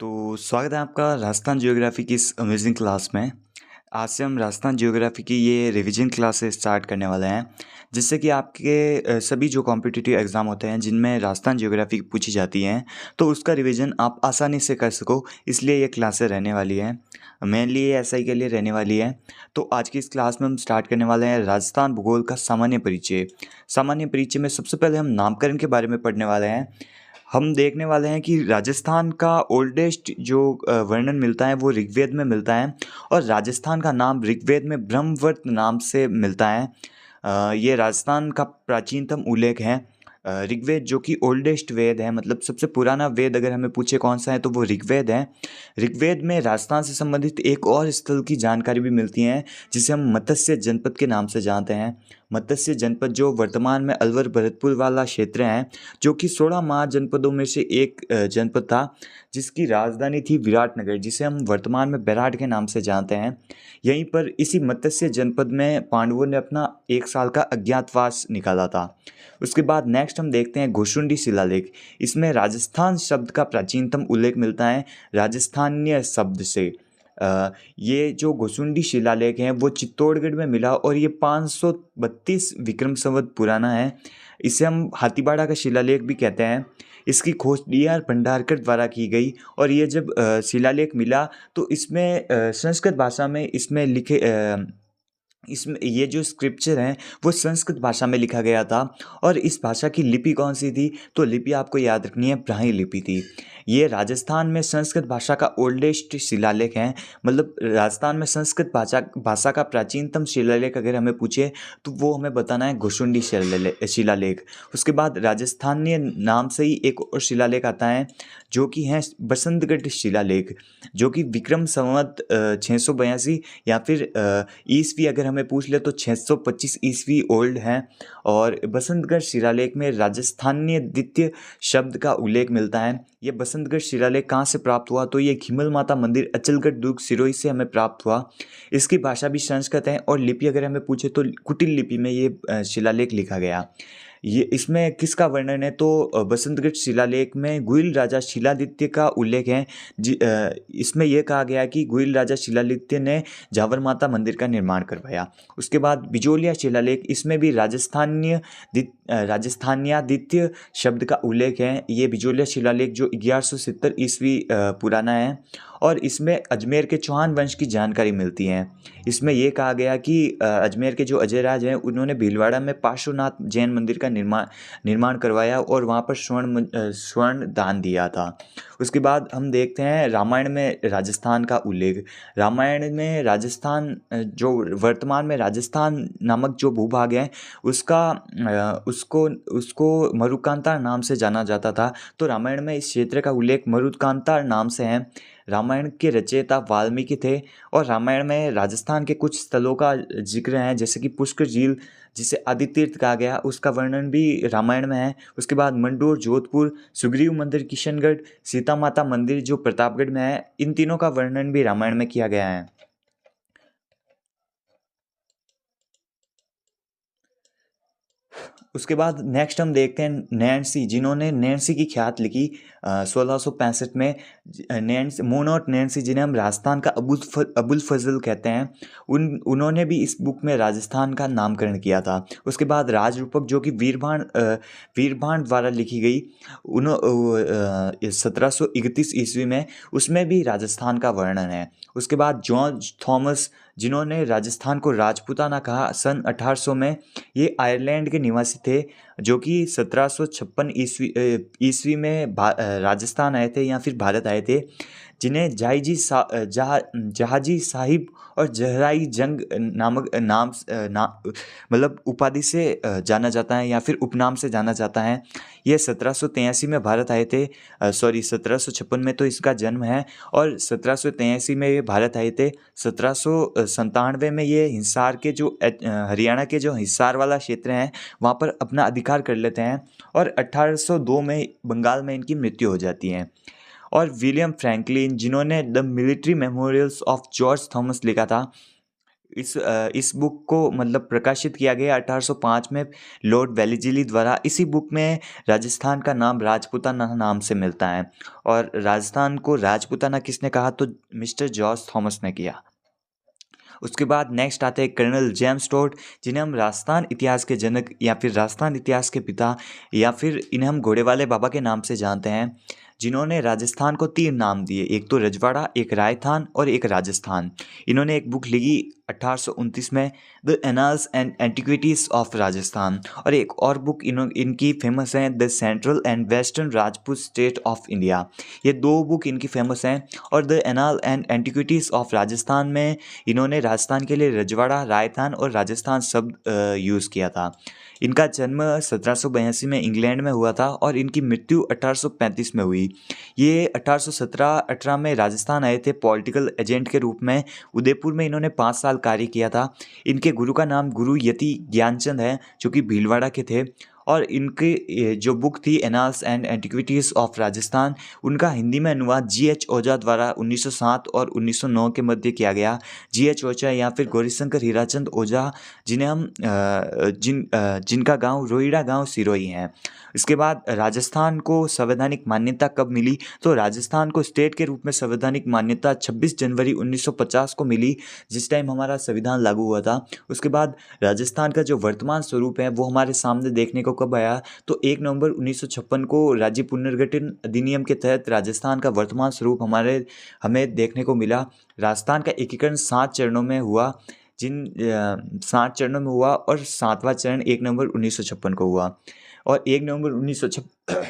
तो स्वागत है आपका राजस्थान ज्योग्राफी की इस अमेजिंग क्लास में। आज से हम राजस्थान ज्योग्राफी की ये रिवीजन क्लासेस स्टार्ट करने वाले हैं, जिससे कि आपके सभी जो कॉम्पिटिटिव एग्ज़ाम होते हैं जिनमें राजस्थान ज्योग्राफी पूछी जाती हैं, तो उसका रिवीजन आप आसानी से कर सको, इसलिए ये क्लासें रहने वाली हैं। मेनली ये एसआई के लिए रहने वाली है। तो आज की इस क्लास में हम स्टार्ट करने वाले हैं राजस्थान भूगोल का सामान्य परिचय। सामान्य परिचय में सबसे पहले हम नामकरण के बारे में पढ़ने वाले हैं। हम देखने वाले हैं कि राजस्थान का ओल्डेस्ट जो वर्णन मिलता है वो ऋग्वेद में मिलता है, और राजस्थान का नाम ऋग्वेद में ब्रह्मवर्त नाम से मिलता है। ये राजस्थान का प्राचीनतम उल्लेख है। ऋग्वेद जो कि ओल्डेस्ट वेद है, मतलब सबसे पुराना वेद अगर हमें पूछे कौन सा है तो वो ऋग्वेद है। ऋग्वेद में राजस्थान से संबंधित एक और स्थल की जानकारी भी मिलती है, जिसे हम मत्स्य जनपद के नाम से जानते हैं। मत्स्य जनपद जो वर्तमान में अलवर भरतपुर वाला क्षेत्र है, जो कि 16 महाजनपदों में से एक जनपद था, जिसकी राजधानी थी विराटनगर, जिसे हम वर्तमान में बैराट के नाम से जानते हैं। यहीं पर इसी मत्स्य जनपद में पांडवों ने अपना 1 साल का अज्ञातवास निकाला था। उसके बाद नेक्स्ट हम देखते हैं घुसुंडी शिलालेख। इसमें राजस्थान शब्द का प्राचीनतम उल्लेख मिलता है राजस्थान्य शब्द से। ये जो घुसुंडी शिलालेख है वो चित्तौड़गढ़ में मिला, और ये 532 विक्रम संवत पुराना है। इसे हम हाथीबाड़ा का शिलालेख भी कहते हैं। इसकी खोज डी.आर. भंडारकर द्वारा की गई, और ये जब शिलालेख मिला तो इसमें संस्कृत भाषा में इसमें लिखे इसमें ये जो स्क्रिप्चर हैं वो संस्कृत भाषा में लिखा गया था। और इस भाषा की लिपि कौन सी थी, तो लिपि आपको याद रखनी है, ब्राह्मी लिपि थी। ये राजस्थान में संस्कृत भाषा का ओल्डेस्ट शिलालेख है। मतलब राजस्थान में संस्कृत भाषा भाषा का प्राचीनतम शिलालेख अगर हमें पूछे तो वो हमें बताना है घुसुंडी शिलालेख। उसके बाद राजस्थानीय नाम से ही एक और शिलालेख आता है, जो कि है बसंतगढ़ शिलालेख, जो कि विक्रम संवत 682 या फिर ईस्वी अगर हमें पूछ ले तो 625 ईस्वी ओल्ड है। और बसंतगढ़ शिलालेख में राजस्थानीय द्वितीय शब्द का उल्लेख मिलता है। ये बसंतगढ़ शिलालेख कहाँ से प्राप्त हुआ, तो ये खिमल माता मंदिर अचलगढ़ दुर्ग सिरोही से हमें प्राप्त हुआ। इसकी भाषा भी संस्कृत है, और लिपि अगर हमें पूछे तो कुटिल लिपि में ये शिलालेख लिखा गया। ये इसमें किसका वर्णन है, तो बसंतगढ़ शिलालेख में गुइल राजा शिलादित्य का उल्लेख है। इसमें यह कहा गया कि गुइल राजा शिलादित्य ने जावर माता मंदिर का निर्माण करवाया। उसके बाद बिजोलिया शिलालेख, इसमें भी राजस्थान्यादित्य शब्द का उल्लेख है। ये बिजोलिया शिलालेख जो 1170 ईस्वी पुराना है, और इसमें अजमेर के चौहान वंश की जानकारी मिलती है। इसमें यह कहा गया कि अजमेर के जो अजय राज हैं उन्होंने भीलवाड़ा में पार्श्वनाथ जैन मंदिर का निर्माण करवाया, और वहाँ पर स्वर्ण दान दिया था। उसके बाद हम देखते हैं रामायण में राजस्थान का उल्लेख। रामायण में राजस्थान जो वर्तमान में राजस्थान नामक जो भूभाग है उसको उसको मरुकांतार नाम से जाना जाता था। तो रामायण में इस क्षेत्र का उल्लेख मरुकांतार नाम से है। रामायण के रचयिता वाल्मीकि थे, और रामायण में राजस्थान के कुछ स्थलों का जिक्र है, जैसे कि पुष्कर झील जिसे आदि तीर्थ कहा गया, उसका वर्णन भी रामायण में है। उसके बाद मंडोर, जोधपुर, सुग्रीव मंदिर किशनगढ़, सीता माता मंदिर जो प्रतापगढ़ में है, इन तीनों का वर्णन भी रामायण में किया गया है। उसके बाद नेक्स्ट हम देखते हैं नैन्सी, जिन्होंने नैन्सी की ख्यात लिखी 1665 में। मोनोट नैन्सी, जिन्हें हम राजस्थान का अबुल फजल कहते हैं, उन्होंने भी इस बुक में राजस्थान का नामकरण किया था। उसके बाद राजरूपक जो कि वीरभान द्वारा लिखी गई 1731 ईस्वी में, उसमें भी राजस्थान का वर्णन है। उसके बाद जॉर्ज थॉमस, जिन्होंने राजस्थान को राजपूताना कहा सन 1800 में, ये आयरलैंड के निवासी थे, जो कि 1756 ईस्वी में राजस्थान आए थे या फिर भारत आए थे, जिन्हें जहाजी साहिब और जहराई जंग नामक मतलब उपाधि से जाना जाता है, या फिर उपनाम से जाना जाता है। ये 1783 में भारत आए थे। 1756 में तो इसका जन्म है, और 1783 में ये भारत आए थे। 1797 में ये हिसार के जो हरियाणा के जो हिसार वाला क्षेत्र है वहाँ पर अपना अधिकार कर लेते हैं, और 1802 में बंगाल में इनकी मृत्यु हो जाती है। और विलियम फ्रैंकलिन, जिन्होंने the military memorials of George Thomas लिखा था, इस बुक को मतलब प्रकाशित किया गया 1805 में लॉर्ड वेलेज़ली द्वारा। इसी बुक में राजस्थान का नाम राजपूताना नाम से मिलता है, और राजस्थान को राजपूताना किसने कहा, तो मिस्टर जॉर्ज थॉमस ने किया। उसके बाद नेक्स्ट आते हैं कर्नल जेम्स टोड, जिन्हें हम राजस्थान इतिहास के जनक या फिर राजस्थान इतिहास के पिता या फिर इन्हें हम घोड़े वाले बाबा के नाम से जानते हैं, जिन्होंने राजस्थान को 3 नाम दिए, एक तो रजवाड़ा, एक रायथान और एक राजस्थान। इन्होंने एक बुक लिखी 1829 में, the annals and antiquities of Rajasthan, और एक और बुक इनकी फेमस है, the central and western Rajput state of India. ये 2 बुक इनकी फेमस हैं। और the anal and antiquities of Rajasthan में इन्होंने राजस्थान के लिए रजवाड़ा, रायथान और राजस्थान शब्द यूज़ किया था। इनका जन्म 1782 में इंग्लैंड में हुआ था और इनकी मृत्यु 1835 में हुई। ये 1817-18 में राजस्थान आए थे पॉलिटिकल एजेंट के रूप में। उदयपुर में इन्होंने 5 साल कार्य किया था। इनके गुरु का नाम गुरु यति ज्ञानचंद है, जो कि भीलवाड़ा के थे। और इनकी जो बुक थी annals and antiquities of Rajasthan, उनका हिंदी में अनुवाद जी.एच. ओझा द्वारा 1907 और 1909 के मध्य किया गया। जी.एच. ओझा या फिर गौरीशंकर हीराचंद ओझा, जिन्हें हम जिनका गांव रोहिड़ा गांव सिरोही है। इसके बाद राजस्थान को संवैधानिक मान्यता कब मिली, तो राजस्थान को स्टेट के रूप में संवैधानिक मान्यता 26 जनवरी 1950 को मिली, जिस टाइम हमारा संविधान लागू हुआ था। उसके बाद राजस्थान का जो वर्तमान स्वरूप है वो हमारे सामने देखने को कब आया, तो 1 नवंबर 1956 को राज्य पुनर्गठन अधिनियम के तहत राजस्थान का वर्तमान स्वरूप हमें देखने को मिला। राजस्थान का एकीकरण 7 चरणों में हुआ, 7 चरणों में हुआ, और 7वां चरण 1 नवंबर 1956 को हुआ। और 1 नवंबर 1956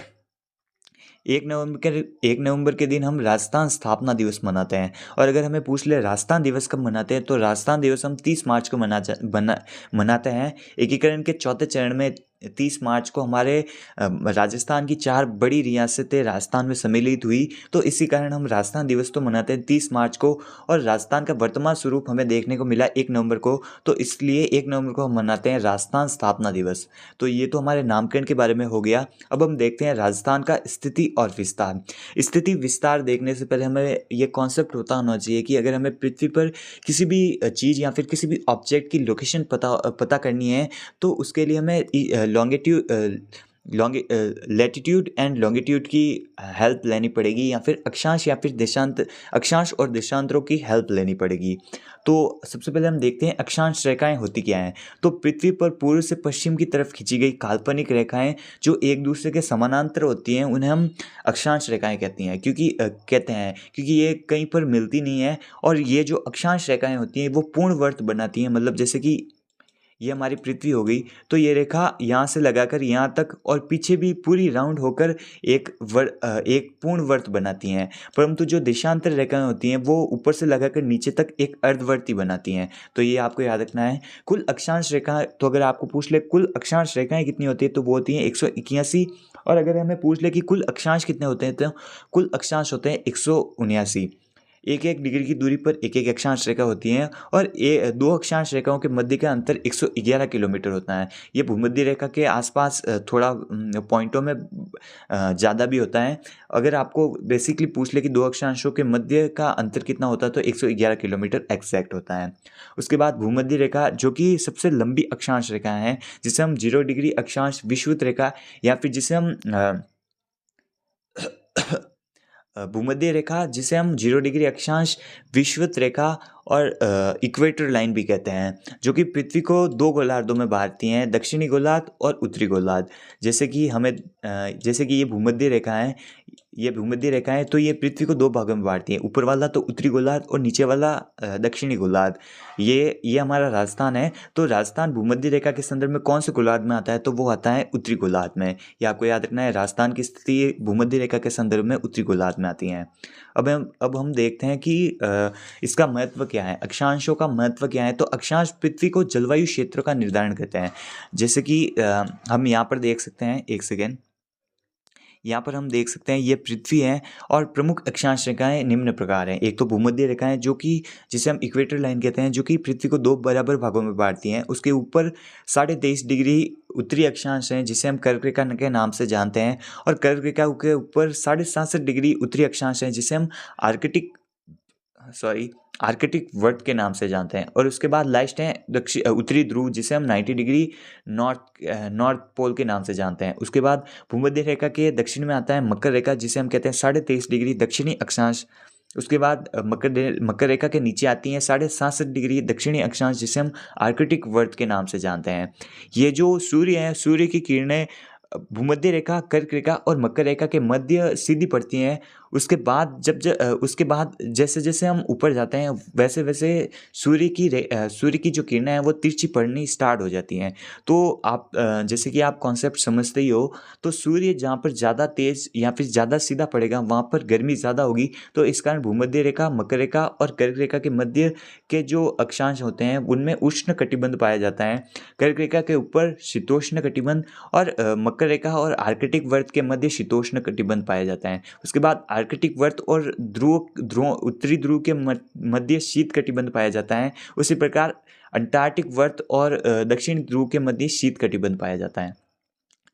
1 नवंबर के दिन हम राजस्थान स्थापना दिवस मनाते हैं। और अगर हमें पूछ ले राजस्थान दिवस कब मनाते हैं, तो राजस्थान दिवस हम 30 मार्च को मनाते हैं। एकीकरण के 4थे चरण में 30 मार्च को हमारे राजस्थान की 4 बड़ी रियासतें राजस्थान में सम्मिलित हुई, तो इसी कारण हम राजस्थान दिवस तो मनाते हैं 30 मार्च को। और राजस्थान का वर्तमान स्वरूप हमें देखने को मिला 1 नवंबर को, तो इसलिए 1 नवंबर को हम मनाते हैं राजस्थान स्थापना दिवस। तो ये तो हमारे नामकरण के बारे में हो गया। अब हम देखते हैं राजस्थान का स्थिति और विस्तार। स्थिति विस्तार देखने से पहले हमें ये कॉन्सेप्ट होता होना चाहिए कि अगर हमें पृथ्वी पर किसी भी चीज़ या फिर किसी भी ऑब्जेक्ट की लोकेशन पता करनी है, तो उसके लिए हमें लैटिट्यूड एंड लॉन्गिट्यूड की हेल्प लेनी पड़ेगी, या फिर अक्षांश और देशांतरों की हेल्प लेनी पड़ेगी। तो सबसे पहले हम देखते हैं अक्षांश रेखाएं होती क्या हैं। तो पृथ्वी पर पूर्व से पश्चिम की तरफ खींची गई काल्पनिक रेखाएं जो एक दूसरे के समानांतर होती हैं, उन्हें हम अक्षांश रेखाएं कहते हैं क्योंकि ये कहीं पर मिलती नहीं है। और ये जो अक्षांश रेखाएं होती हैं वो पूर्ण वर्त बनाती हैं, मतलब जैसे कि ये हमारी पृथ्वी हो गई, तो ये रेखा यहाँ से लगाकर यहाँ तक और पीछे भी पूरी राउंड होकर एक पूर्ण वर्त बनाती हैं। परंतु जो देशांतर रेखाएं होती हैं वो ऊपर से लगाकर नीचे तक एक अर्धवर्ती बनाती हैं। तो ये आपको याद रखना है। कुल अक्षांश रेखा, तो अगर आपको पूछ ले कुल अक्षांश रेखाएं कितनी होती है, तो वो होती हैं 181। और अगर हमें पूछ ले कि कुल अक्षांश कितने होते हैं, तो कुल अक्षांश होते हैं 179। 1-1 डिग्री की दूरी पर एक एक अक्षांश रेखा होती हैं, और 2 अक्षांश रेखाओं के मध्य का अंतर 111 किलोमीटर होता है। ये भूमध्य रेखा के आसपास थोड़ा पॉइंटों में ज़्यादा भी होता है। अगर आपको बेसिकली पूछ ले कि 2 अक्षांशों के मध्य का अंतर कितना होता है, तो 111 किलोमीटर एग्जैक्ट होता है। उसके बाद भूमध्य रेखा, जो कि सबसे लंबी अक्षांश रेखा है, जिसे हम 0 डिग्री अक्षांश विषुवत रेखा या फिर जिसे हम भूमध्य रेखा, जिसे हम 0 डिग्री अक्षांश विषुवत रेखा और इक्वेटर लाइन भी कहते हैं, जो कि पृथ्वी को 2 गोलार्धों में बांटती हैं, दक्षिणी गोलार्ध और उत्तरी गोलार्ध। जैसे कि ये भूमध्य रेखा है, तो ये पृथ्वी को 2 भागों में बांटती हैं, ऊपर वाला तो उत्तरी गोलार्ध और नीचे वाला दक्षिणी गोलार्ध। ये हमारा राजस्थान है। तो राजस्थान भूमध्य रेखा के संदर्भ में कौन से गोलार्ध में आता है, तो वो आता है उत्तरी गोलार्ध में। ये आपको याद रखना है, राजस्थान की स्थिति भूमध्य रेखा के संदर्भ में उत्तरी गोलार्ध में आती हैं। अब हम देखते हैं कि इसका महत्व क्या है, अक्षांशों का महत्व क्या है। तो अक्षांश पृथ्वी को जलवायु क्षेत्रों का निर्धारण करते हैं। जैसे कि हम यहाँ पर देख सकते हैं, एक सेकेंड, यहाँ पर हम देख सकते हैं ये पृथ्वी है, और प्रमुख अक्षांश रेखाएं निम्न प्रकार हैं। एक तो भूमध्य रेखाएं, जिसे हम इक्वेटर लाइन कहते हैं, जो कि पृथ्वी को 2 बराबर भागों में बांटती हैं। उसके ऊपर 23.5 डिग्री उत्तरी अक्षांश हैं, जिसे हम कर्क रेखा के नाम से जानते हैं। और कर्क रेखा के ऊपर 67.5 डिग्री उत्तरी अक्षांश हैं, जिसे हम सॉरी आर्कटिक वर्त के नाम से जानते हैं। और उसके बाद लास्ट है दक्षिण उत्तरी ध्रुव, जिसे हम 90 डिग्री नॉर्थ पोल के नाम से जानते हैं। उसके बाद भूमध्य रेखा के दक्षिण में आता है मकर रेखा, जिसे हम कहते हैं 23.5 डिग्री दक्षिणी अक्षांश। उसके बाद मकर रेखा के नीचे आती है 67.5 डिग्री दक्षिणी अक्षांश, जिसे हम आर्कटिक वर्त के नाम से जानते हैं। ये जो सूर्य है, सूर्य की किरणें भूमध्य रेखा, कर्क रेखा और मकर रेखा के मध्य सीधी पड़ती हैं। उसके बाद जैसे जैसे हम ऊपर जाते हैं, वैसे वैसे सूर्य की जो किरणें हैं वो तिरछी पड़नी स्टार्ट हो जाती हैं। तो आप जैसे कि आप कॉन्सेप्ट समझते ही हो, तो सूर्य जहाँ पर ज़्यादा तेज़ या फिर ज़्यादा सीधा पड़ेगा वहाँ पर गर्मी ज़्यादा होगी। तो इस कारण भूमध्य रेखा, मकर रेखा और कर्क रेखा के मध्य के जो अक्षांश होते हैं उनमें उष्ण कटिबंध पाया जाता है। कर्क रेखा के ऊपर शीतोष्ण कटिबंध और मकर रेखा और आर्कटिक वर्त के मध्य शीतोष्ण कटिबंध पाया जाता है। उसके बाद आर्कटिक वर्त और उत्तरी ध्रुव के मध्य शीत कटिबंध पाया जाता है। उसी प्रकार अंटार्कटिक वर्त और दक्षिण ध्रुव के मध्य शीत कटिबंध पाया जाता है।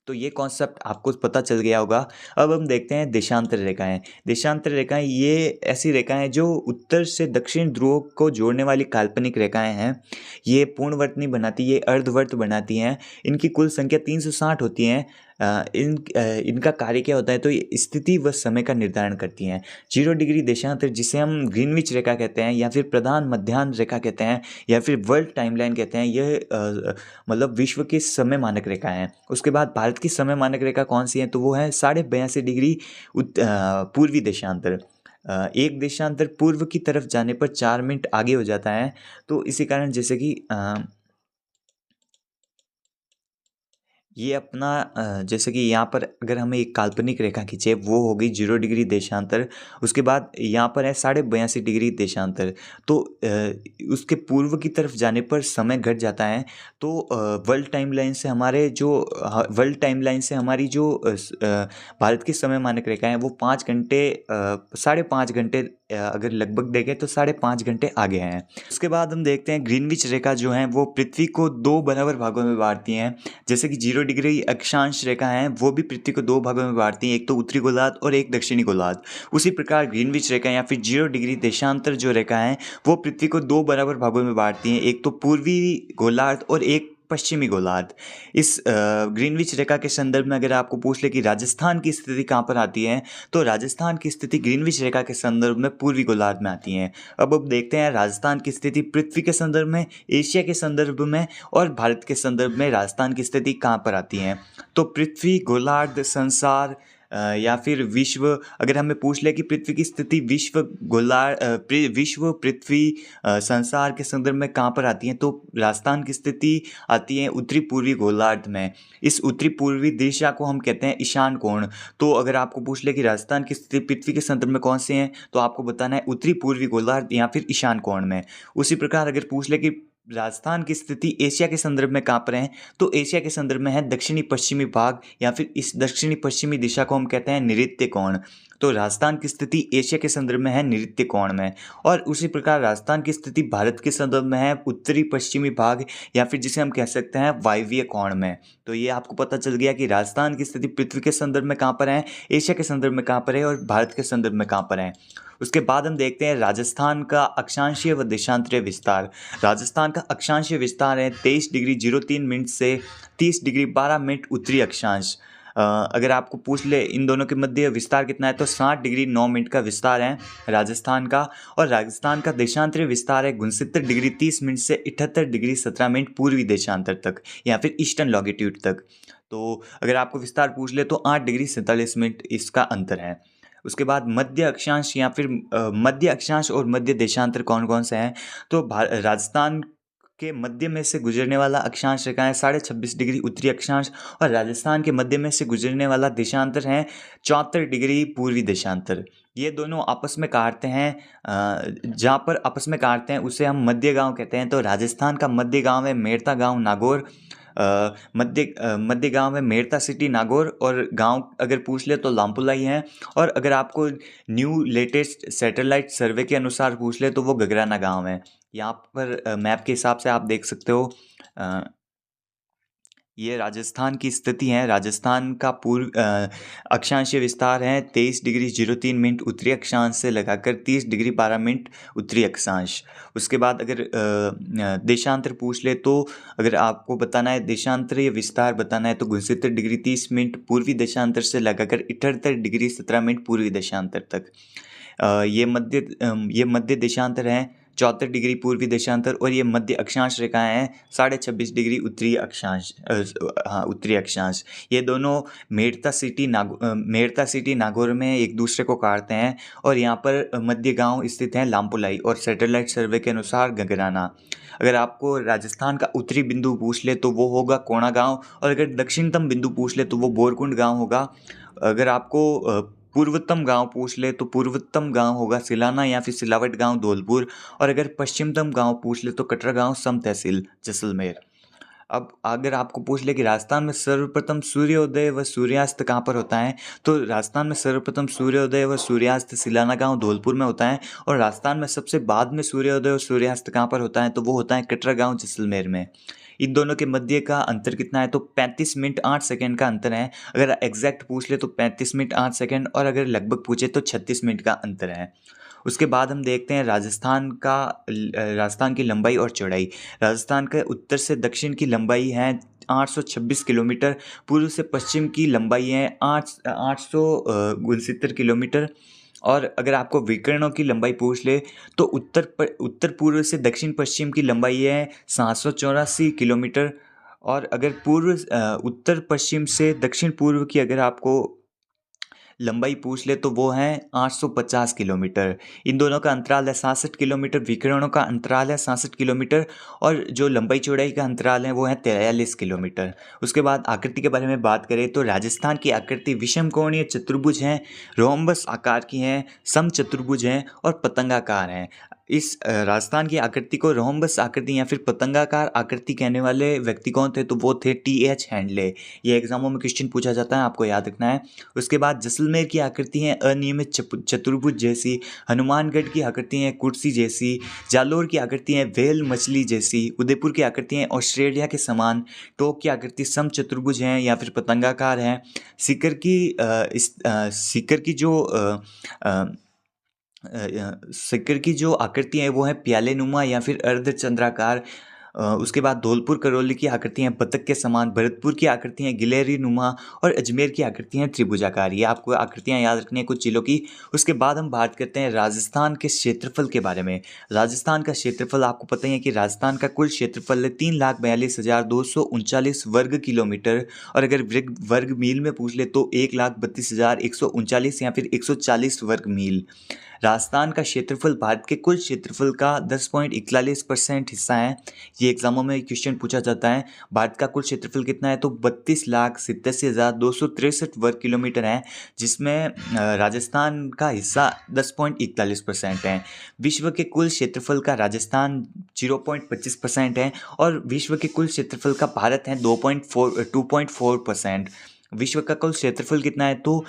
तो ये कॉन्सेप्ट आपको पता चल गया होगा। अब हम देखते हैं देशांतर रेखाएं। देशांतर रेखाएं ये ऐसी रेखाएं हैं जो उत्तर से दक्षिण ध्रुव को जोड़ने वाली काल्पनिक रेखाएं हैं। ये पूर्णवर्त नहीं बनाती, ये अर्धवर्त बनाती हैं। इनकी कुल संख्या 360 होती हैं। इनका कार्य क्या होता है, तो ये स्थिति व समय का निर्धारण करती हैं। 0 डिग्री देशांतर, जिसे हम ग्रीनविच रेखा कहते हैं या फिर प्रधान मध्याह्न रेखा कहते हैं या फिर वर्ल्ड टाइमलाइन कहते हैं, यह मतलब विश्व की समय मानक रेखा है। उसके बाद भारत की समय मानक रेखा कौन सी है, तो वो है 82.5 डिग्री पूर्वी देशांतर। एक देशांतर पूर्व की तरफ जाने पर 4 मिनट आगे हो जाता है। तो इसी कारण जैसे कि ये अपना जैसे कि यहाँ पर अगर हमें एक काल्पनिक रेखा खींचे, वो होगी 0 डिग्री देशांतर। उसके बाद यहाँ पर है 82.5 डिग्री देशांतर। तो उसके पूर्व की तरफ जाने पर समय घट जाता है। तो वर्ल्ड टाइमलाइन से हमारी जो भारत की समय मानक रेखा है वो 5 घंटे 5.5 घंटे अगर लगभग देखें तो 5.5 घंटे आगे हैं। उसके बाद हम देखते हैं ग्रीनविच रेखा जो है वो पृथ्वी को 2 बराबर भागों में बांटती हैं। जैसे कि 0 डिग्री अक्षांश रेखा है वो भी पृथ्वी को 2 भागों में बांटती हैं, एक तो उत्तरी गोलार्ध और एक दक्षिणी गोलार्ध। उसी प्रकार ग्रीनविच रेखा या फिर 0 डिग्री देशांतर जो रेखा है वो पृथ्वी को 2 बराबर भागों में बांटती हैं, एक तो पूर्वी गोलार्ध और एक पश्चिमी गोलार्ध। इस ग्रीनविच रेखा के संदर्भ में अगर आपको पूछ ले कि राजस्थान की स्थिति कहाँ पर आती है, तो राजस्थान की स्थिति ग्रीनविच रेखा के संदर्भ में पूर्वी गोलार्ध में आती है। अब देखते हैं राजस्थान की स्थिति पृथ्वी के संदर्भ में, एशिया के संदर्भ में और भारत के संदर्भ में राजस्थान की स्थिति कहाँ पर आती है। तो पृथ्वी, गोलार्ध, संसार या फिर विश्व, अगर हमें पूछ ले कि पृथ्वी की स्थिति विश्व, पृथ्वी, संसार के संदर्भ में कहाँ पर आती है, तो राजस्थान की स्थिति आती है उत्तरी पूर्वी गोलार्ध में। इस उत्तरी पूर्वी दिशा को हम कहते हैं ईशान कोण। तो अगर आपको पूछ ले कि राजस्थान की स्थिति पृथ्वी के संदर्भ में कौन से हैं, तो आपको बताना है उत्तरी पूर्वी गोलार्ध या फिर ईशान कोण में। उसी प्रकार अगर पूछ ले कि राजस्थान की स्थिति एशिया के संदर्भ में कहाँ पर है, तो एशिया के संदर्भ में है दक्षिणी पश्चिमी भाग या फिर इस दक्षिणी पश्चिमी दिशा को हम कहते हैं नैऋत्य कोण। तो राजस्थान की स्थिति एशिया के संदर्भ में है नैऋत्य कोण में। और उसी प्रकार राजस्थान की स्थिति भारत के संदर्भ में है उत्तरी पश्चिमी भाग या फिर जिसे हम कह सकते हैं वायव्य कोण में। तो ये आपको पता चल गया कि राजस्थान की स्थिति पृथ्वी के संदर्भ में कहाँ पर है, एशिया के संदर्भ में कहाँ पर है और भारत के संदर्भ में कहाँ पर है। उसके बाद हम देखते हैं राजस्थान का अक्षांशीय व देशांतरीय विस्तार। राजस्थान का अक्षांशीय विस्तार है 23 डिग्री 03 मिनट से 30 डिग्री 12 मिनट उत्तरी अक्षांश। अगर आपको पूछ ले इन दोनों के मध्य विस्तार कितना है, तो 60 डिग्री 9 मिनट का विस्तार है राजस्थान का। और राजस्थान का देशांतरीय विस्तार है 69 डिग्री 30 मिनट से 78 डिग्री 17 मिनट पूर्वी देशांतर तक या फिर ईस्टर्न लॉन्गिट्यूड तक। तो अगर आपको विस्तार पूछ ले तो 8 डिग्री 47 मिनट इसका अंतर है। उसके बाद मध्य अक्षांश या फिर मध्य अक्षांश और मध्य देशांतर कौन कौन से हैं, तो राजस्थान के मध्य में से गुजरने वाला अक्षांश रेखा है 26.5 डिग्री उत्तरी अक्षांश और राजस्थान के मध्य में से गुजरने वाला देशांतर है 74 डिग्री पूर्वी देशांतर। ये दोनों आपस में काटते हैं, जहाँ पर आपस में काटते हैं उसे हम मध्य गांव कहते हैं। तो राजस्थान का मध्य गांव है मेड़ता गांव नागौर। मध्य गांव है मेड़ता सिटी नागौर और गांव अगर पूछ ले तो लामपुला ही है। और अगर आपको न्यू लेटेस्ट सैटेलाइट सर्वे के अनुसार पूछ ले तो वो गगराना गांव है। यहाँ पर मैप के हिसाब से आप देख सकते हो ये राजस्थान की स्थिति है। राजस्थान का अक्षांशीय विस्तार है 23 डिग्री 03 मिनट उत्तरी अक्षांश से लगाकर 30 डिग्री 12 मिनट उत्तरी अक्षांश। उसके बाद अगर देशांतर पूछ ले तो अगर आपको बताना है देशांतर या विस्तार बताना है तो 69 डिग्री 30 मिनट पूर्वी देशांतर से लगाकर 78 डिग्री 17 मिनट पूर्वी देशांतर तक। ये मध्य देशांतर है 74 डिग्री पूर्वी देशांतर, और ये मध्य अक्षांश रेखाएं हैं 26.5 डिग्री उत्तरी अक्षांश। उत्तरी अक्षांश। ये दोनों मेड़ता सिटी नागौर में एक दूसरे को काटते हैं, और यहाँ पर मध्य गांव स्थित है लामपुलाई, और सैटेलाइट सर्वे के अनुसार गगराना। अगर आपको राजस्थान का उत्तरी बिंदु पूछ ले तो वो होगा कोणा गांव, और अगर दक्षिणतम बिंदु पूछ ले तो वो बोरकुंड गांव होगा। अगर आपको पूर्वोत्तम गांव पूछ ले तो पूर्वोत्तम गांव होगा सिलाना या फिर सिलावट गांव धौलपुर, और अगर पश्चिमतम गांव पूछ ले तो कटरा गांव सम तहसील जैसलमेर। अब अगर आपको पूछ ले कि राजस्थान में सर्वप्रथम सूर्योदय व सूर्यास्त कहाँ पर होता है, तो राजस्थान में सर्वप्रथम सूर्योदय व सूर्यास्त सिलाना गांव धौलपुर में होता है, और राजस्थान में सबसे बाद में सूर्योदय और सूर्यास्त कहाँ पर होता है तो वो होता है कटरा गांव जैसलमेर में। इन दोनों के मध्य का अंतर कितना है तो 35 मिनट 8 सेकंड का अंतर है। अगर एग्जैक्ट पूछ ले तो 35 मिनट 8 सेकंड, और अगर लगभग पूछे तो 36 मिनट का अंतर है। उसके बाद हम देखते हैं राजस्थान की लंबाई और चौड़ाई। राजस्थान के उत्तर से दक्षिण की लंबाई है 826 किलोमीटर, पूर्व से पश्चिम की लंबाई है 869 किलोमीटर, और अगर आपको विकर्णों की लंबाई पूछ ले तो उत्तर पूर्व से दक्षिण पश्चिम की लंबाई है 784 किलोमीटर, और अगर उत्तर पश्चिम से दक्षिण पूर्व की अगर आपको लंबाई पूछ ले तो वो है 850 किलोमीटर। इन दोनों का अंतराल है 67 किलोमीटर, विकिरणों का अंतराल है 67 किलोमीटर, और जो लंबाई चौड़ाई का अंतराल है वो है 43 किलोमीटर। उसके बाद आकृति के बारे में बात करें तो राजस्थान की आकृति विषम कोणीय चतुर्भुज हैं, रोम्बस आकार की हैं, सम चतुर्भुज हैं और पतंगाकार हैं। इस राजस्थान की आकृति को रोम्बस आकृति या फिर पतंगाकार आकृति कहने वाले व्यक्ति कौन थे तो वो थे TH हैंडले। ये एग्जामों में क्वेश्चन पूछा जाता है, आपको याद रखना है। उसके बाद जैसलमेर की आकृति है अनियमित चतुर्भुज जैसी, हनुमानगढ़ की आकृति है कुर्सी जैसी, जालोर की आकृति है व्हेल मछली जैसी, उदयपुर की आकृति है ऑस्ट्रेलिया के समान, टोंक की आकृति सम चतुर्भुज है या फिर पतंगाकार है, सीकर की जो आकृति है वो है प्याले नुमा या फिर अर्धचंद्राकार। उसके बाद धौलपुर करौली की आकृति हैं बतख के समान, भरतपुर की आकृति हैं गिलहरी नुमा, और अजमेर की आकृति हैं त्रिभुजाकार। ये आपको आकृतियां याद रखनी है कुछ जिलों की। उसके बाद हम बात करते हैं राजस्थान के क्षेत्रफल के बारे में। राजस्थान का क्षेत्रफल आपको पता ही है कि राजस्थान का कुल क्षेत्रफल है 3,42,239 वर्ग किलोमीटर, और अगर वर्ग मील में पूछ ले तो 1,32,139 या फिर 140 वर्ग मील। राजस्थान का क्षेत्रफल भारत के कुल क्षेत्रफल का 10.41% हिस्सा है। ये एग्जामों में क्वेश्चन पूछा जाता है। भारत का कुल क्षेत्रफल कितना है तो 32,87,263 वर्ग किलोमीटर है, जिसमें राजस्थान का हिस्सा 10.41% है। विश्व के कुल क्षेत्रफल का राजस्थान 0.25% है, और विश्व के कुल क्षेत्रफल का भारत है 2.4%। विश्व का कुल क्षेत्रफल कितना है तो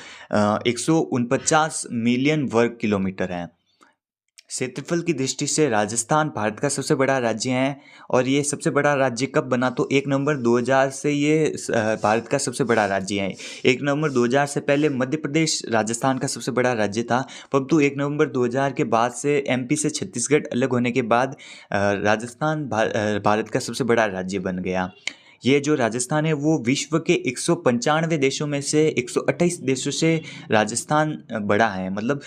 149 मिलियन वर्ग किलोमीटर है। क्षेत्रफल की दृष्टि से राजस्थान भारत का सबसे बड़ा राज्य है, और ये सबसे बड़ा राज्य कब बना तो 1 नवंबर 2000 से ये भारत का सबसे बड़ा राज्य है। 1 नवंबर 2000 से पहले मध्य प्रदेश राजस्थान का सबसे बड़ा राज्य था, परंतु 1 नवंबर 2000 के बाद से MP से छत्तीसगढ़ अलग होने के बाद राजस्थान भारत का सबसे बड़ा राज्य बन गया। ये जो राजस्थान है वो विश्व के 195 देशों में से 128 देशों से राजस्थान बड़ा है। मतलब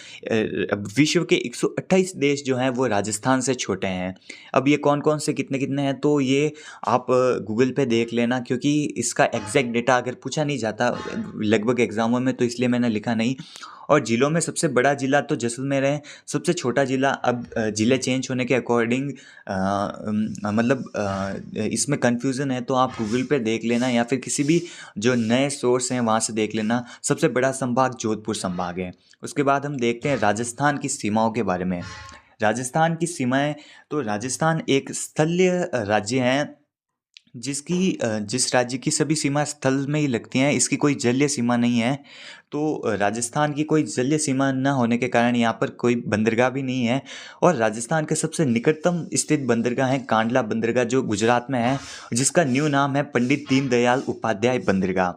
विश्व के 128 देश जो हैं वो राजस्थान से छोटे हैं। अब ये कौन कौन से कितने कितने हैं तो ये आप गूगल पे देख लेना, क्योंकि इसका एग्जैक्ट डेटा अगर पूछा नहीं जाता लगभग एग्जामों में तो इसलिए मैंने लिखा नहीं। और जिलों में सबसे बड़ा जिला तो जैसलमेर है, सबसे छोटा जिला अब जिले चेंज होने के अकॉर्डिंग इसमें कन्फ्यूज़न है तो आप गूगल पे देख लेना या फिर किसी भी जो नए सोर्स हैं वहाँ से देख लेना। सबसे बड़ा संभाग जोधपुर संभाग है। उसके बाद हम देखते हैं राजस्थान की सीमाओं के बारे में। राजस्थान की सीमाएं तो राजस्थान एक स्थलीय राज्य है जिस राज्य की सभी सीमा स्थल में ही लगती हैं, इसकी कोई जलीय सीमा नहीं है। तो राजस्थान की कोई जलीय सीमा न होने के कारण यहाँ पर कोई बंदरगाह भी नहीं है। और राजस्थान के सबसे निकटतम स्थित बंदरगाह है कांडला बंदरगाह, जो गुजरात में है, जिसका न्यू नाम है पंडित दीनदयाल उपाध्याय बंदरगाह।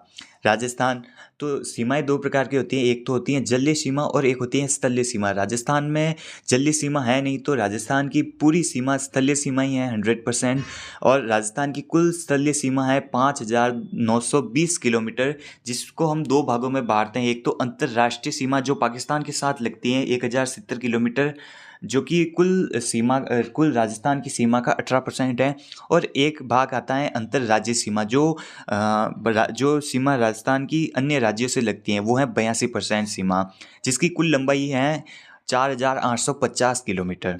राजस्थान तो सीमाएं दो प्रकार की होती हैं, एक तो होती है जलीय सीमा और एक होती है स्थलीय सीमा। राजस्थान में जलीय सीमा है नहीं, तो राजस्थान की पूरी सीमा स्थलीय सीमा ही है 100%। और राजस्थान की कुल स्थलीय सीमा है 5,920 किलोमीटर, जिसको हम दो भागों में बांटते हैं। एक तो अंतर्राष्ट्रीय सीमा जो पाकिस्तान के साथ लगती है 1,070 किलोमीटर, जो कि कुल राजस्थान की सीमा का 18% है। और एक भाग आता है अंतर्राज्यीय सीमा, जो सीमा राजस्थान की अन्य राज्यों से लगती हैं, वो है 82% सीमा, जिसकी कुल लंबाई है 4,850 किलोमीटर।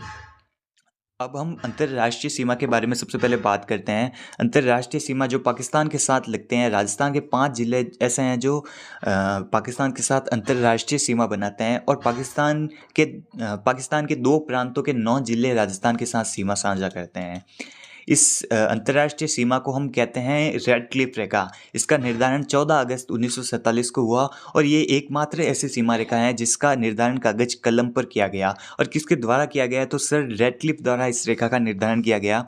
अब हम अंतर्राष्ट्रीय सीमा के बारे में सबसे पहले बात करते हैं। अंतर्राष्ट्रीय सीमा जो पाकिस्तान के साथ लगते हैं, राजस्थान के 5 ज़िले ऐसे हैं जो पाकिस्तान के साथ अंतर्राष्ट्रीय सीमा बनाते हैं। और पाकिस्तान के 2 प्रांतों के 9 ज़िले राजस्थान के साथ सीमा साझा करते हैं। इस अंतर्राष्ट्रीय सीमा को हम कहते हैं रेड क्लिफ रेखा। इसका निर्धारण 14 अगस्त 1947 को हुआ और ये एकमात्र ऐसी सीमा रेखा है जिसका निर्धारण कागज कलम पर किया गया। और किसके द्वारा किया गया, तो सर रेड क्लिफ द्वारा इस रेखा का निर्धारण किया गया।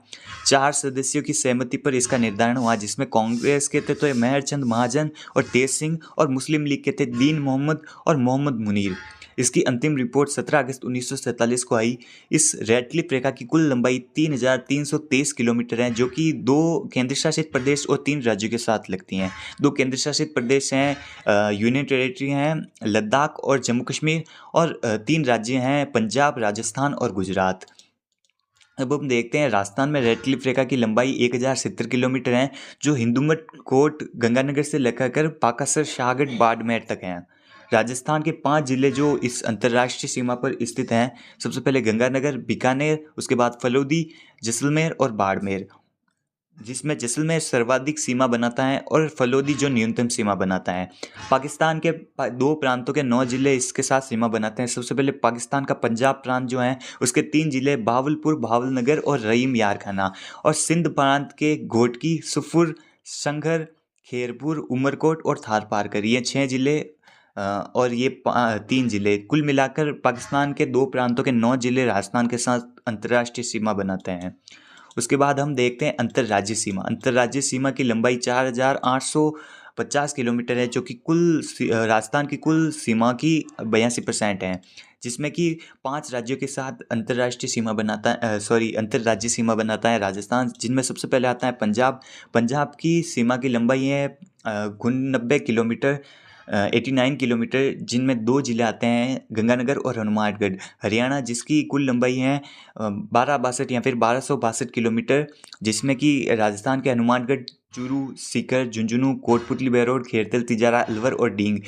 4 सदस्यों की सहमति पर इसका निर्धारण हुआ, जिसमें कांग्रेस के थे तो मेहरचंद महाजन और तेज सिंह, और मुस्लिम लीग के थे दीन मोहम्मद और मोहम्मद मुनीर। इसकी अंतिम रिपोर्ट 17 अगस्त 1947 को आई। इस रेड क्लिफ रेखा की कुल लंबाई 3,323 किलोमीटर है, जो कि 2 केंद्र शासित प्रदेश और 3 राज्यों के साथ लगती हैं। 2 केंद्र शासित प्रदेश हैं, यूनियन टेरिटरी हैं लद्दाख और जम्मू कश्मीर, और 3 राज्य हैं पंजाब, राजस्थान और गुजरात। अब हम देखते हैं राजस्थान में रेड क्लिफ रेखा की लंबाई 1,070 किलोमीटर है, जो हिंदूमठ कोट गंगानगर से लेकर पाकासर, शाहगढ़, बाड़मेर तक हैं। राजस्थान के 5 जिले जो इस अंतर्राष्ट्रीय सीमा पर स्थित हैं, सबसे पहले गंगानगर, बीकानेर, उसके बाद फलोदी, जैसलमेर और बाड़मेर, जिसमें जैसलमेर सर्वाधिक सीमा बनाता है और फलोदी जो न्यूनतम सीमा बनाता है। पाकिस्तान के 2 प्रांतों के 9 ज़िले इसके साथ सीमा बनाते हैं। सबसे पहले पाकिस्तान का पंजाब प्रांत जो है, उसके 3 ज़िले भावलपुर, भावलनगर और रहीम यार खाना। और सिंध प्रांत के घोटकी, सुफुर, संघर, खेरपुर, उमरकोट और थार पारकर, ये 6 ज़िले और ये 3 ज़िले, कुल मिलाकर पाकिस्तान के 2 प्रांतों के 9 ज़िले राजस्थान के साथ अंतर्राष्ट्रीय सीमा बनाते हैं। उसके बाद हम देखते हैं अंतर्राज्यीय सीमा। अंतर्राज्यीय सीमा की लंबाई 4,850 किलोमीटर है, जो कि राजस्थान की कुल सीमा की 82% है, जिसमें कि 5 राज्यों के साथ अंतर्राज्यीय सीमा बनाता है राजस्थान, जिनमें सबसे पहले आता है पंजाब। पंजाब की सीमा की लंबाई है 90 किलोमीटर, 89 किलोमीटर, जिनमें 2 ज़िले आते हैं गंगानगर और हनुमानगढ़। हरियाणा, जिसकी कुल लंबाई है 1262 या फिर 1262 किलोमीटर, जिसमें कि राजस्थान के हनुमानगढ़, चूरू, सीकर, झुंझुनू, कोटपुतली, बहरोड, खेरतल, तिजारा, अलवर और डींग,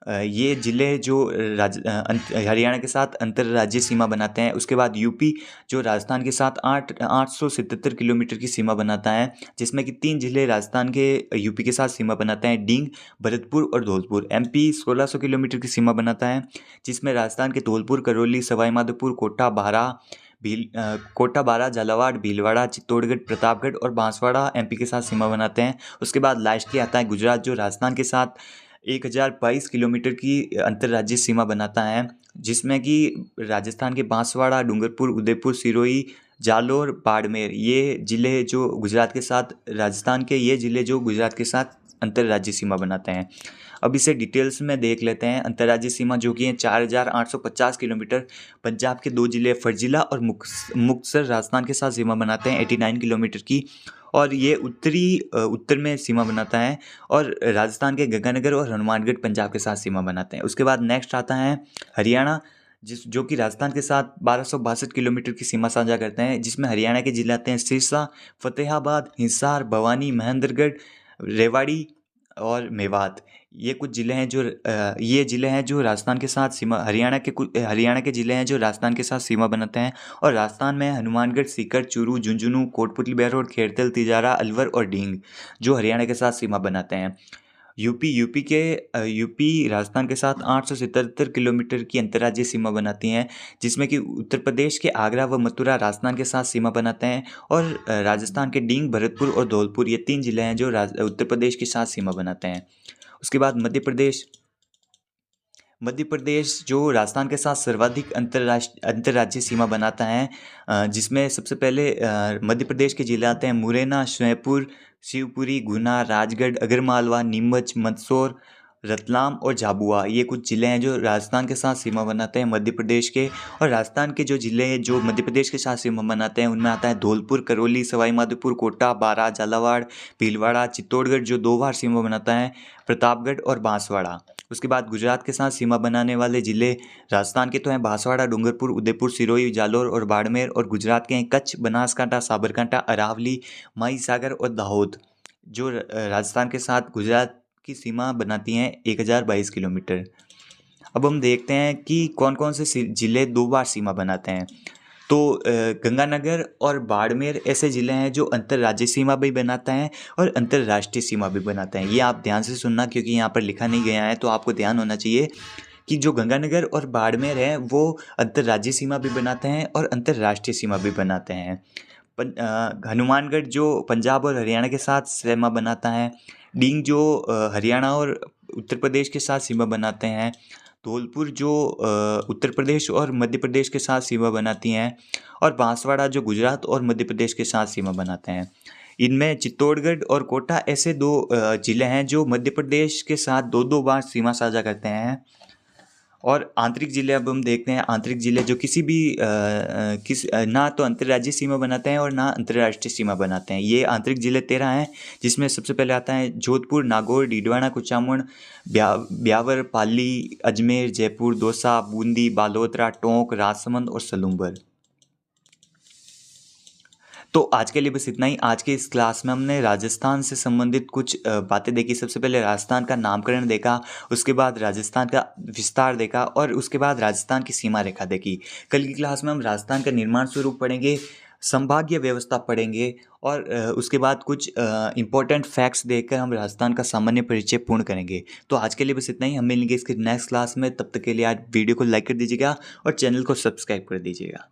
ये ज़िले जो हरियाणा के साथ अंतर्राज्यीय सीमा बनाते हैं। उसके बाद यूपी, जो राजस्थान के साथ 877 किलोमीटर की सीमा बनाता है, जिसमें कि 3 ज़िले राजस्थान के यूपी के साथ सीमा बनाते हैं, डींग, भरतपुर और धौलपुर। एमपी 1600 किलोमीटर की सीमा बनाता है, जिसमें राजस्थान के धौलपुर, करौली, सवाई माधोपुर, कोटा बारा, झालावाड़, भीलवाड़ा, चित्तौड़गढ़, प्रतापगढ़ और बांसवाड़ा एमपी के साथ सीमा बनाते हैं। उसके बाद लास्टली आता है गुजरात, जो राजस्थान के साथ 1,022 किलोमीटर की अंतर्राज्यीय सीमा बनाता है, जिसमें कि राजस्थान के बांसवाड़ा, डूंगरपुर, उदयपुर, सिरोही, जालोर, बाड़मेर, ये ज़िले जो गुजरात के साथ अंतर्राज्यीय सीमा बनाते हैं। अब इसे डिटेल्स में देख लेते हैं। अंतर्राज्यीय सीमा जो कि है 4,850 किलोमीटर, पंजाब के 2 ज़िले फर्जिला और मुक्तसर राजस्थान के साथ सीमा बनाते हैं 89 किलोमीटर की, और ये उत्तर में सीमा बनाता है। और राजस्थान के गंगानगर और हनुमानगढ़ पंजाब के साथ सीमा बनाते हैं। उसके बाद नेक्स्ट आता है हरियाणा, जो कि राजस्थान के साथ 1262 किलोमीटर की सीमा साझा करते हैं, जिसमें हरियाणा के जिले आते हैं सिरसा, फतेहाबाद, हिसार, भवानी, महेंद्रगढ़, रेवाड़ी और मेवात। ये ज़िले हैं जो राजस्थान के साथ हरियाणा के ज़िले हैं जो राजस्थान के साथ सीमा बनाते हैं। और राजस्थान में हनुमानगढ़, सीकर, चूरू, झुंझुनू, कोटपुतली, बहरोड, खेरतल, तिजारा, अलवर और डींग, जो हरियाणा के साथ सीमा बनाते हैं। यूपी राजस्थान के साथ 877 किलोमीटर की अंतर्राज्यीय सीमा बनाती हैं, जिसमें कि उत्तर प्रदेश के आगरा व मथुरा राजस्थान के साथ सीमा बनाते हैं, और राजस्थान के डींग, भरतपुर और धौलपुर ये 3 जिले हैं जो उत्तर प्रदेश के साथ सीमा बनाते हैं। उसके बाद मध्य प्रदेश जो राजस्थान के साथ सर्वाधिक अंतर्राज्यीय सीमा बनाता है, जिसमें सबसे पहले मध्य प्रदेश के जिले आते हैं मुरैना, श्योपुर, शिवपुरी, गुना, राजगढ़, अगरमालवा, नीमच, मंदसौर, रतलाम और झाबुआ। ये कुछ ज़िले हैं जो राजस्थान के साथ सीमा बनाते हैं मध्य प्रदेश के। और राजस्थान के जो ज़िले हैं जो मध्य प्रदेश के साथ सीमा बनाते हैं उनमें आता है धौलपुर, करौली, सवाई माधोपुर, कोटा, बारां, झालावाड़, भीलवाड़ा, चित्तौड़गढ़ जो 2 बार सीमा बनाता है, प्रतापगढ़ और बांसवाड़ा। उसके बाद गुजरात के साथ सीमा बनाने वाले ज़िले राजस्थान के तो हैं बांसवाड़ा, डूंगरपुर, उदयपुर, सिरोही, जालोर और बाड़मेर, और गुजरात के हैं कच्छ, बनासकांठा, साबरकांठा, अरावली, माहीसागर और दाहोद, जो राजस्थान के साथ गुजरात की सीमा बनाती हैं 1022 किलोमीटर। अब हम देखते हैं कि कौन कौन से ज़िले 2 बार सीमा बनाते हैं। तो गंगानगर और बाड़मेर ऐसे ज़िले हैं जो अंतर्राज्यीय सीमा भी बनाते हैं और अंतर्राष्ट्रीय सीमा भी बनाते हैं। ये आप ध्यान से सुनना, क्योंकि यहाँ पर लिखा नहीं गया है, तो आपको ध्यान होना चाहिए कि जो गंगानगर और बाड़मेर है वो अंतर्राज्यीय सीमा भी बनाते हैं और अंतर्राष्ट्रीय सीमा भी बनाते हैं। हनुमानगढ़ जो पंजाब और हरियाणा के साथ सीमा बनाता है, डींग जो हरियाणा और उत्तर प्रदेश के साथ सीमा बनाते हैं, धौलपुर जो उत्तर प्रदेश और मध्य प्रदेश के साथ सीमा बनाती हैं, और बांसवाड़ा जो गुजरात और मध्य प्रदेश के साथ सीमा बनाते हैं। इनमें चित्तौड़गढ़ और कोटा ऐसे 2 ज़िले हैं जो मध्य प्रदेश के साथ 2-2 बार सीमा साझा करते हैं। और आंतरिक ज़िले अब हम देखते हैं, आंतरिक ज़िले जो किसी भी ना तो अंतर्राज्यीय सीमा बनाते हैं और ना अंतर्राष्ट्रीय सीमा बनाते हैं। ये आंतरिक ज़िले 13 हैं, जिसमें सबसे पहले आता है जोधपुर, नागौर, डीडवाना, कुचामन, ब्यावर, पाली, अजमेर, जयपुर, दौसा, बूंदी, बालोतरा, टोंक, राजसमंद और सलूंबर। तो आज के लिए बस इतना ही। आज के इस क्लास में हमने राजस्थान से संबंधित कुछ बातें देखी। सबसे पहले राजस्थान का नामकरण देखा, उसके बाद राजस्थान का विस्तार देखा, और उसके बाद राजस्थान की सीमा रेखा देखी। कल की क्लास में हम राजस्थान का निर्माण स्वरूप पढ़ेंगे, संभागीय व्यवस्था पढ़ेंगे, और उसके बाद कुछ इंपॉर्टेंट फैक्ट्स देखकर हम राजस्थान का सामान्य परिचय पूर्ण करेंगे। तो आज के लिए बस इतना ही। हम मिलेंगे इसके नेक्स्ट क्लास में। तब तक के लिए आज वीडियो को लाइक कर दीजिएगा और चैनल को सब्सक्राइब कर दीजिएगा।